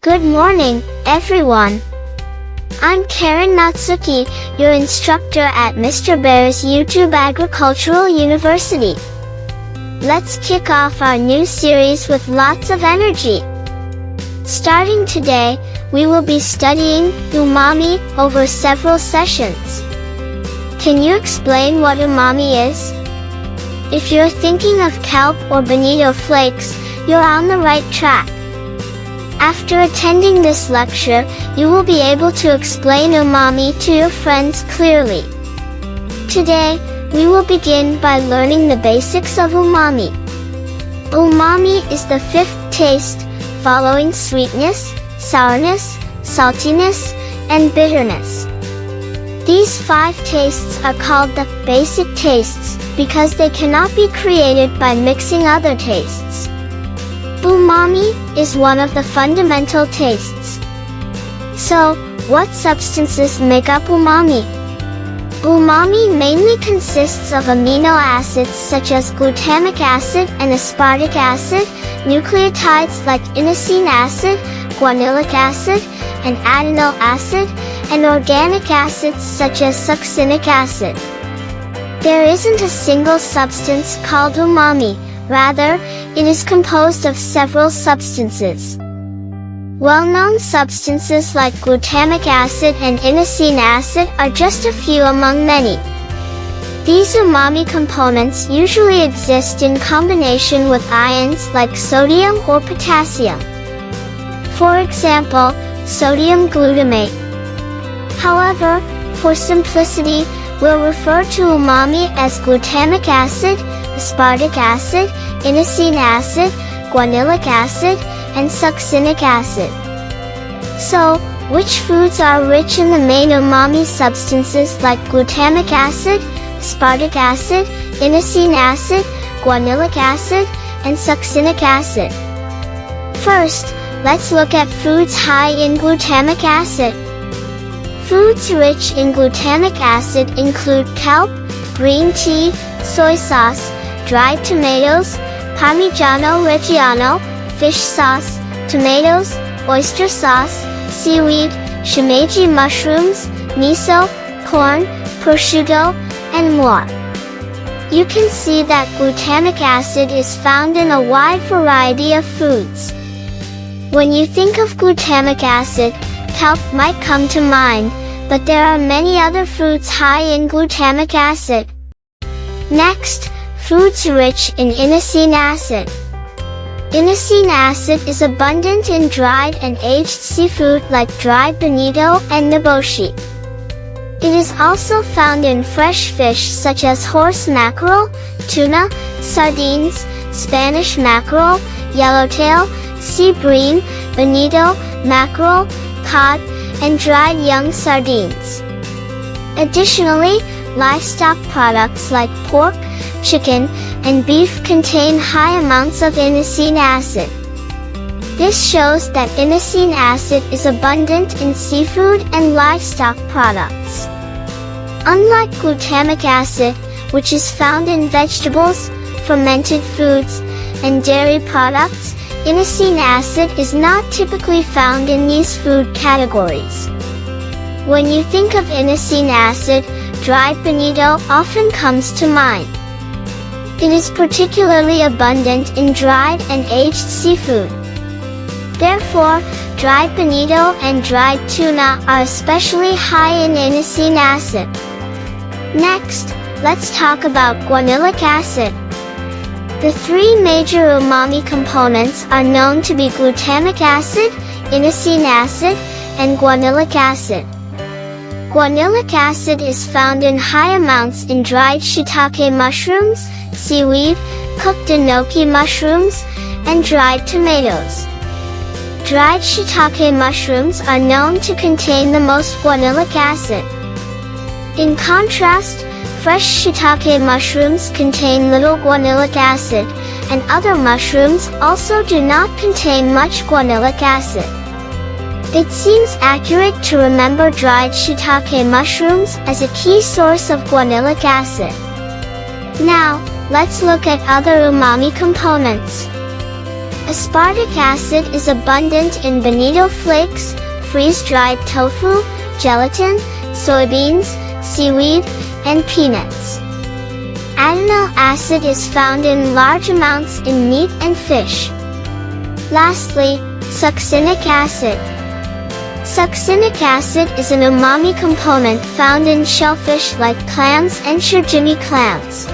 Good morning, everyone. I'm Karin Natsuki, your instructor at Mr. Bear's YouTube Agricultural University. Let's kick off our new series with lots of energy. Starting today, we will be studying umami over several sessions. Can you explain what umami is? If you're thinking of kelp or bonito flakes, you're on the right track. After attending this lecture, you will be able to explain umami to your friends clearly. Today, we will begin by learning the basics of umami. Umami is the fifth taste, following sweetness, sourness, saltiness, and bitterness. These 5 tastes are called the basic tastes because they cannot be created by mixing other tastes. Umami is one of the fundamental tastes. So, what substances make up umami? Umami mainly consists of amino acids such as glutamic acid and aspartic acid, nucleotides like inosinic acid, guanylic acid, and adenyl acid, and organic acids such as succinic acid. There isn't a single substance called umami. Rather, it is composed of several substances. Well-known substances like glutamic acid and inosinic acid are just a few among many. These umami components usually exist in combination with ions like sodium or potassium. For example, sodium glutamate. However, for simplicity, we'll refer to umami as glutamic acid, aspartic acid, inosinic acid, guanylic acid, and succinic acid. So, which foods are rich in the main umami substances like glutamic acid, aspartic acid, inosinic acid, guanylic acid, and succinic acid? First, let's look at foods high in glutamic acid. Foods rich in glutamic acid include kelp, green tea, soy sauce, dried tomatoes, Parmigiano Reggiano, fish sauce, tomatoes, oyster sauce, seaweed, shimeji mushrooms, miso, corn, prosciutto, and more. You can see that glutamic acid is found in a wide variety of foods. When you think of glutamic acid, kelp might come to mind, but there are many other foods high in glutamic acid. Next, foods rich in inosinic acid. Inosinic acid is abundant in dried and aged seafood like dried bonito and niboshi. It is also found in fresh fish such as horse mackerel, tuna, sardines, Spanish mackerel, yellowtail, sea bream, bonito, mackerel, cod, and dried young sardines. Additionally, livestock products like pork, chicken, and beef contain high amounts of inosinic acid. This shows that inosinic acid is abundant in seafood and livestock products. Unlike glutamic acid, which is found in vegetables, fermented foods, and dairy products, inosinic acid is not typically found in these food categories. When you think of inosinic acid, dried bonito often comes to mind. It is particularly abundant in dried and aged seafood. Therefore, dried bonito and dried tuna are especially high in inosinic acid. Next, let's talk about guanylic acid. The 3 major umami components are known to be glutamic acid, inosinic acid, and guanylic acid. Guanylic acid is found in high amounts in dried shiitake mushrooms, seaweed, cooked enoki mushrooms, and dried tomatoes. Dried shiitake mushrooms are known to contain the most guanylic acid. In contrast, fresh shiitake mushrooms contain little guanylic acid, and other mushrooms also do not contain much guanylic acid. It seems accurate to remember dried shiitake mushrooms as a key source of guanylic acid. Now, let's look at other umami components. Aspartic acid is abundant in bonito flakes, freeze-dried tofu, gelatin, soybeans, seaweed, and peanuts. Adenyl acid is found in large amounts in meat and fish. Lastly, succinic acid. Succinic acid is an umami component found in shellfish like clams and sashimi clams.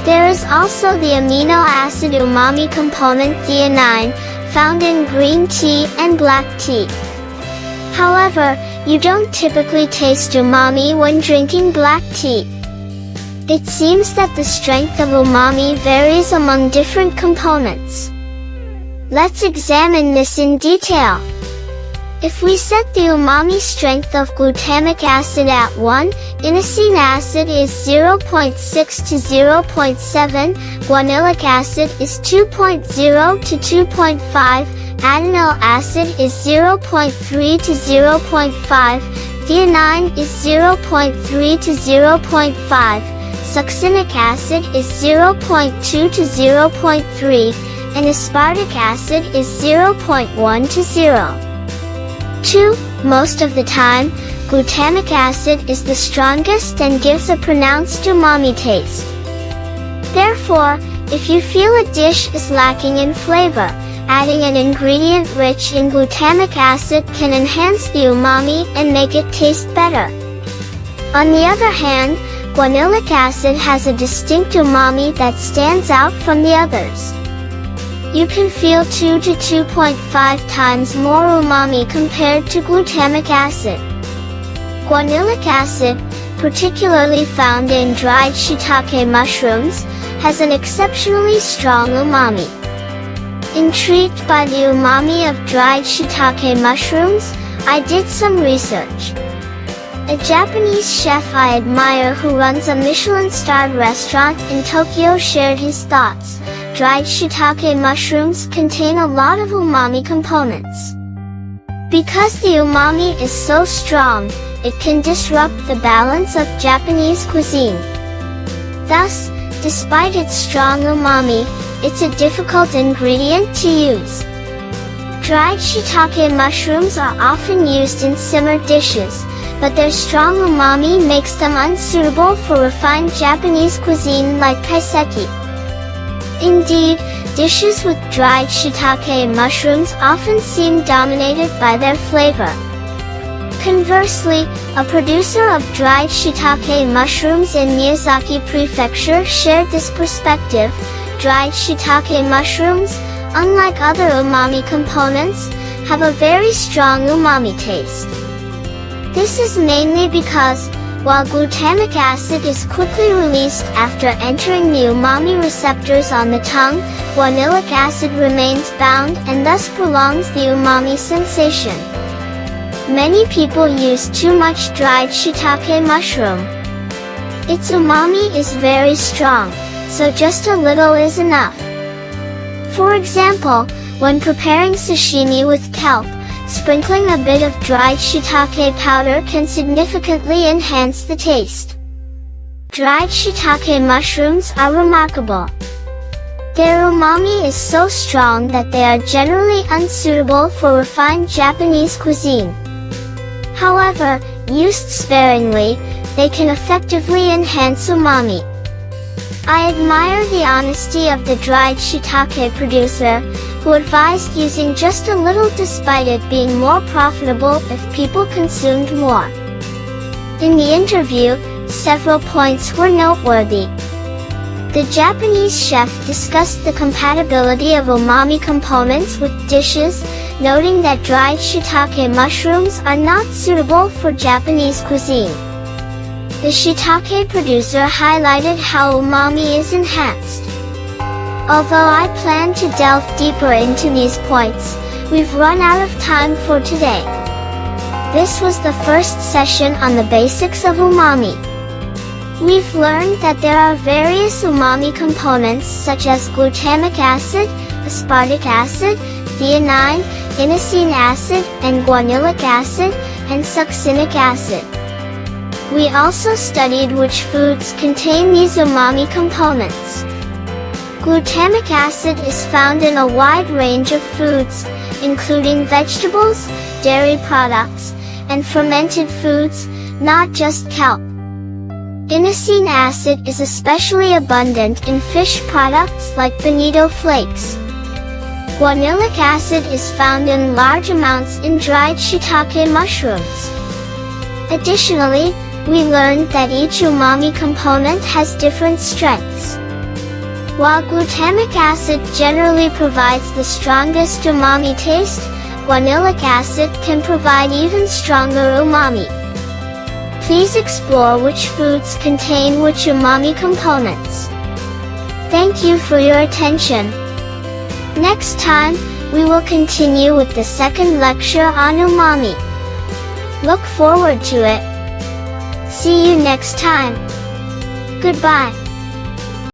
There is also the amino acid umami component theanine, found in green tea and black tea. However, you don't typically taste umami when drinking black tea. It seems that the strength of umami varies among different components. Let's examine this in detail. If we set the umami strength of glutamic acid at 1, inosinic acid is 0.6 to 0.7, guanylic acid is 2.0 to 2.5, adenyl acid is 0.3 to 0.5, theanine is 0.3 to 0.5, succinic acid is 0.2 to 0.3, and aspartic acid is 0.1 to 0. 2. Most of the time, glutamic acid is the strongest and gives a pronounced umami taste. Therefore, if you feel a dish is lacking in flavor, adding an ingredient rich in glutamic acid can enhance the umami and make it taste better. On the other hand, guanylic acid has a distinct umami that stands out from the others. You can feel 2 to 2.5 times more umami compared to glutamic acid. Guanylic acid, particularly found in dried shiitake mushrooms, has an exceptionally strong umami. Intrigued by the umami of dried shiitake mushrooms, I did some research. A Japanese chef I admire who runs a Michelin-starred restaurant in Tokyo shared his thoughts. Dried shiitake mushrooms contain a lot of umami components. Because the umami is so strong, it can disrupt the balance of Japanese cuisine. Thus, despite its strong umami, it's a difficult ingredient to use. Dried shiitake mushrooms are often used in simmered dishes, but their strong umami makes them unsuitable for refined Japanese cuisine like kaiseki. Indeed, dishes with dried shiitake mushrooms often seem dominated by their flavor. Conversely, a producer of dried shiitake mushrooms in Miyazaki Prefecture shared this perspective. Dried shiitake mushrooms, unlike other umami components, have a very strong umami taste. This is mainly because, while glutamic acid is quickly released after entering the umami receptors on the tongue, guanylic acid remains bound and thus prolongs the umami sensation. Many people use too much dried shiitake mushroom. Its umami is very strong, so just a little is enough. For example, when preparing sashimi with kelp, sprinkling a bit of dried shiitake powder can significantly enhance the taste. Dried shiitake mushrooms are remarkable. Their umami is so strong that they are generally unsuitable for refined Japanese cuisine. However, used sparingly, they can effectively enhance umami. I admire the honesty of the dried shiitake producer, who advised using just a little despite it being more profitable if people consumed more. In the interview, several points were noteworthy. The Japanese chef discussed the compatibility of umami components with dishes, noting that dried shiitake mushrooms are not suitable for Japanese cuisine. The shiitake producer highlighted how umami is enhanced. Although I plan to delve deeper into these points, we've run out of time for today. This was the first session on the basics of umami. We've learned that there are various umami components such as glutamic acid, aspartic acid, theanine, inosinic acid, and guanylic acid, and succinic acid. We also studied which foods contain these umami components. Glutamic acid is found in a wide range of foods, including vegetables, dairy products, and fermented foods, not just kelp. Inosinic acid is especially abundant in fish products like bonito flakes. Guanylic acid is found in large amounts in dried shiitake mushrooms. Additionally, we learned that each umami component has different strengths. While glutamic acid generally provides the strongest umami taste, guanylic acid can provide even stronger umami. Please explore which foods contain which umami components. Thank you for your attention. Next time, we will continue with the second lecture on umami. Look forward to it. See you next time. Goodbye.